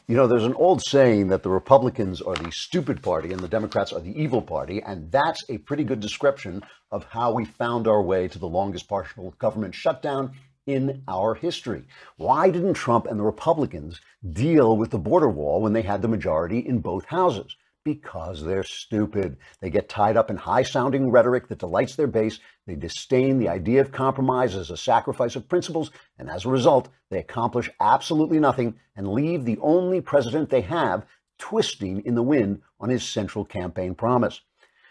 You know, there's an old saying that the Republicans are the stupid party and the Democrats are the evil party, and that's a pretty good description of how we found our way to the longest partial government shutdown in our history. Why didn't Trump and the Republicans deal with the border wall when they had the majority in both houses? Because they're stupid. They get tied up in high-sounding rhetoric that delights their base. They disdain the idea of compromise as a sacrifice of principles, and as a result, they accomplish absolutely nothing and leave the only president they have twisting in the wind on his central campaign promise.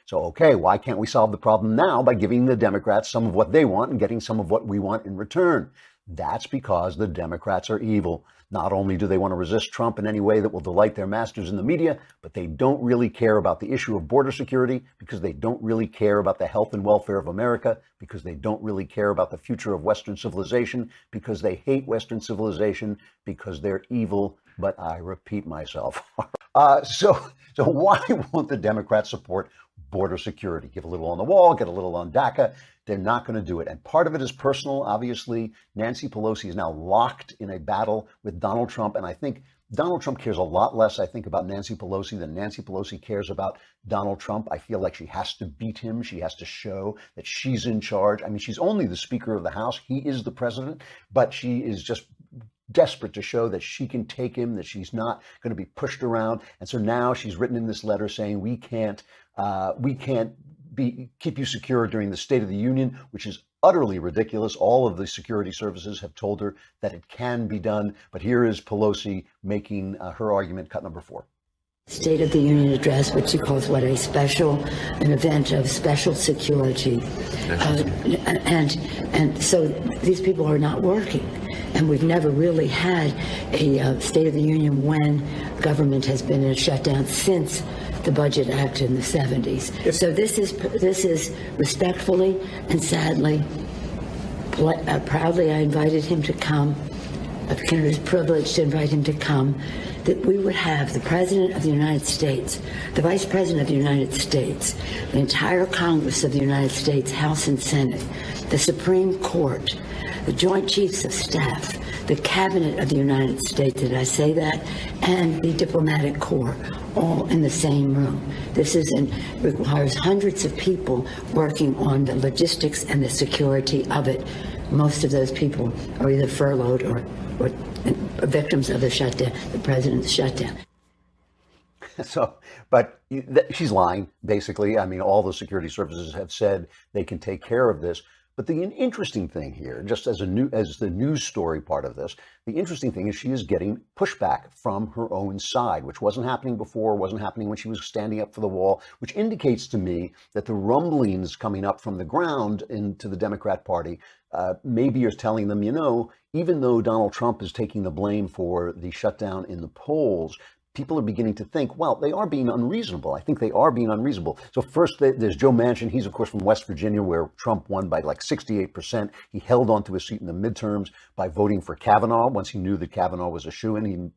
So, okay, why can't we solve the problem now by giving the Democrats some of what they want and getting some of what we want in return? That's because the Democrats are evil. Not only do they want to resist Trump in any way that will delight their masters in the media, but they don't really care about the issue of border security because they don't really care about the health and welfare of America, because they don't really care about the future of Western civilization, because they hate Western civilization, because they're evil. But I repeat myself. So why won't the Democrats support border security? Give a little on the wall, get a little on DACA. They're not going to do it. And part of it is personal. Obviously, Nancy Pelosi is now locked in a battle with Donald Trump. And I think Donald Trump cares a lot less, I think, about Nancy Pelosi than Nancy Pelosi cares about Donald Trump. I feel like she has to beat him. She has to show that she's in charge. I mean, she's only the Speaker of the House. He is the president, but she is just desperate to show that she can take him, that she's not going to be pushed around. And so now she's written in this letter saying we can't keep you secure during the State of the Union, which is utterly ridiculous. All of the security services have told her that it can be done. But here is Pelosi making her argument, cut number 4. State of the Union address, which she calls an event of special security. And so these people are not working. And we've never really had a State of the Union when government has been in a shutdown since the Budget Act in the 70s. So this is respectfully and sadly, proudly I invited him to come. I was privileged to invite him to come. That we would have the President of the United States, the Vice President of the United States, the entire Congress of the United States, House and Senate, the Supreme Court, the Joint Chiefs of Staff, the Cabinet of the United States, did I say that? And the Diplomatic Corps, all in the same room. This requires hundreds of people working on the logistics and the security of it. Most of those people are either furloughed or victims of the shutdown, the president's shutdown. So, but she's lying, basically. I mean, all the security services have said they can take care of this. But the interesting thing here, just as the news story part of this, the interesting thing is she is getting pushback from her own side, which wasn't happening before, wasn't happening when she was standing up for the wall, which indicates to me that the rumblings coming up from the ground into the Democrat Party maybe are telling them, you know, even though Donald Trump is taking the blame for the shutdown in the polls, people are beginning to think, well, they are being unreasonable. I think they are being unreasonable. So first, there's Joe Manchin. He's, of course, from West Virginia, where Trump won by like 68%. He held on to his seat in the midterms by voting for Kavanaugh once he knew that Kavanaugh was a shoo-in,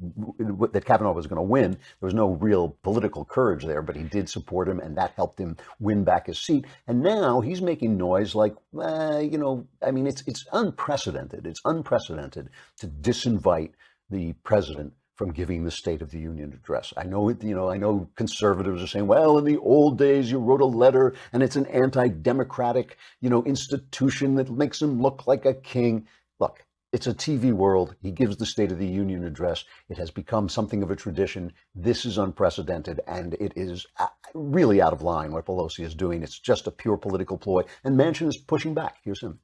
that Kavanaugh was going to win. There was no real political courage there, but he did support him, and that helped him win back his seat. And now he's making noise like, you know, I mean, it's unprecedented. It's unprecedented to disinvite the president from giving the State of the Union address. I know I know conservatives are saying, well, in the old days, you wrote a letter and it's an anti-democratic, institution that makes him look like a king. Look, it's a TV world. He gives the State of the Union address. It has become something of a tradition. This is unprecedented, and it is really out of line what Pelosi is doing. It's just a pure political ploy, and Manchin is pushing back. Here's him.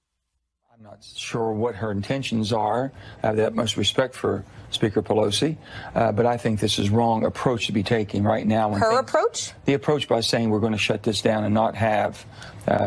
I'm not sure what her intentions are. I have the utmost respect for Speaker Pelosi, but I think this is wrong approach to be taking right now. Her approach? The approach by saying we're going to shut this down and not have,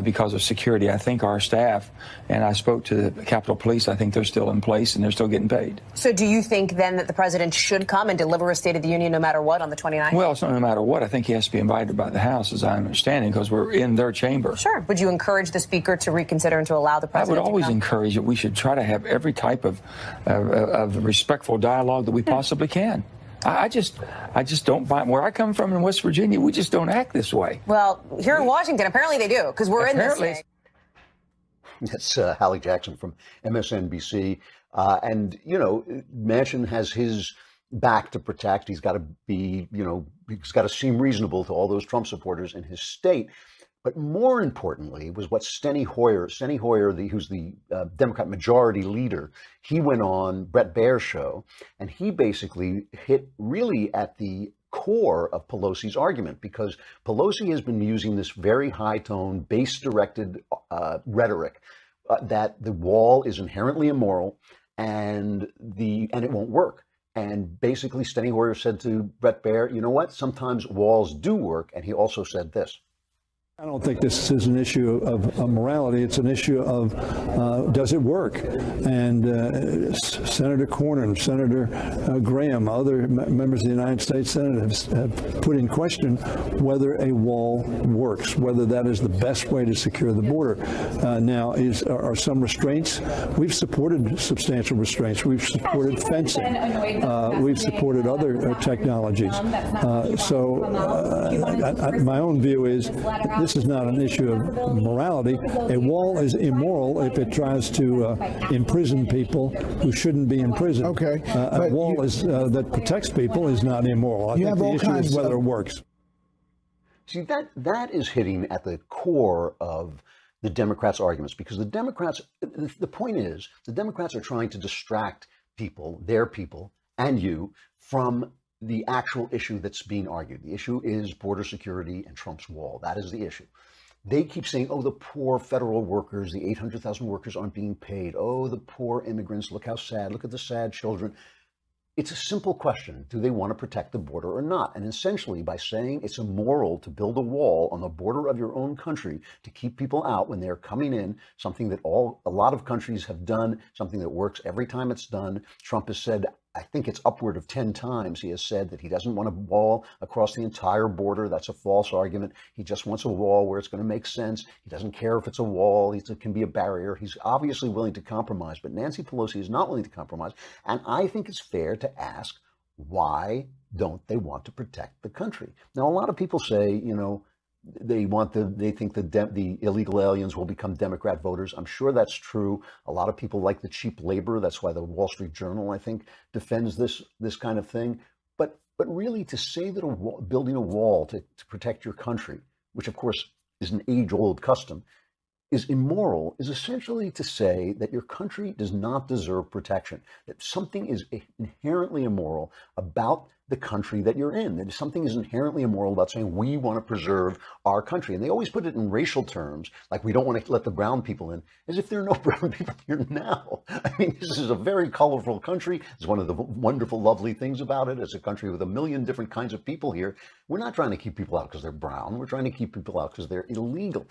because of security. I think our staff, and I spoke to the Capitol Police, I think they're still in place and they're still getting paid. So do you think then that the president should come and deliver a State of the Union no matter what on the 29th? Well, it's not no matter what. I think he has to be invited by the House, as I understand it, because we're in their chamber. Sure. Would you encourage the Speaker to reconsider and to allow the president to come? I would always encourage that we should try to have every type of respectful dialogue that we possibly can. I just don't buy. Where I come from in West Virginia, we just don't act this way. Well, here in Washington, apparently they do, because we're in this thing. That's Hallie Jackson from MSNBC. And, Manchin has his back to protect. He's got to be, he's got to seem reasonable to all those Trump supporters in his state. But more importantly was what Steny Hoyer, who's the Democrat majority leader, he went on Bret Baier's show, and he basically hit really at the core of Pelosi's argument, because Pelosi has been using this very high-tone, base-directed rhetoric that the wall is inherently immoral and it won't work. And basically, Steny Hoyer said to Bret Baier, you know what? Sometimes walls do work. And he also said this. I don't think this is an issue of morality. It's an issue of does it work? And Senator Cornyn, Senator Graham, other members of the United States Senate have put in question whether a wall works, whether that is the best way to secure the border. Now, are some restraints? We've supported substantial restraints. We've supported fencing. We've supported other technologies. My own view is this is not an issue of morality. A wall is immoral if it tries to imprison people who shouldn't be imprisoned. Okay. A wall that protects people is not immoral. I think the issue is whether it works. See, that is hitting at the core of the Democrats' arguments, because the point is, the Democrats are trying to distract people, their people, and you, from the actual issue that's being argued. The issue is border security and Trump's wall. That is the issue. They keep saying, oh, the poor federal workers, the 800,000 workers aren't being paid. Oh, the poor immigrants, look how sad. Look at the sad children. It's a simple question. Do they want to protect the border or not? And essentially, by saying it's immoral to build a wall on the border of your own country to keep people out when they're coming in, something that a lot of countries have done, something that works every time it's done. Trump has said, I think it's upward of 10 times, he has said that he doesn't want a wall across the entire border. That's a false argument. He just wants a wall where it's going to make sense. He doesn't care if it's a wall. It can be a barrier. He's obviously willing to compromise, but Nancy Pelosi is not willing to compromise. And I think it's fair to ask, why don't they want to protect the country? Now, a lot of people say, they think the illegal aliens will become Democrat voters. I'm sure that's true. A lot of people like the cheap labor. That's why the Wall Street Journal, I think, defends this kind of thing. But really, to say that building a wall to protect your country, which of course is an age-old custom, is immoral, is essentially to say that your country does not deserve protection, that something is inherently immoral about the country that you're in, that something is inherently immoral about saying we want to preserve our country. And they always put it in racial terms, like we don't want to let the brown people in, as if there are no brown people here now. I mean, this is a very colorful country. It's one of the wonderful, lovely things about it. It's a country with a million different kinds of people here. We're not trying to keep people out because they're brown. We're trying to keep people out because they're illegal.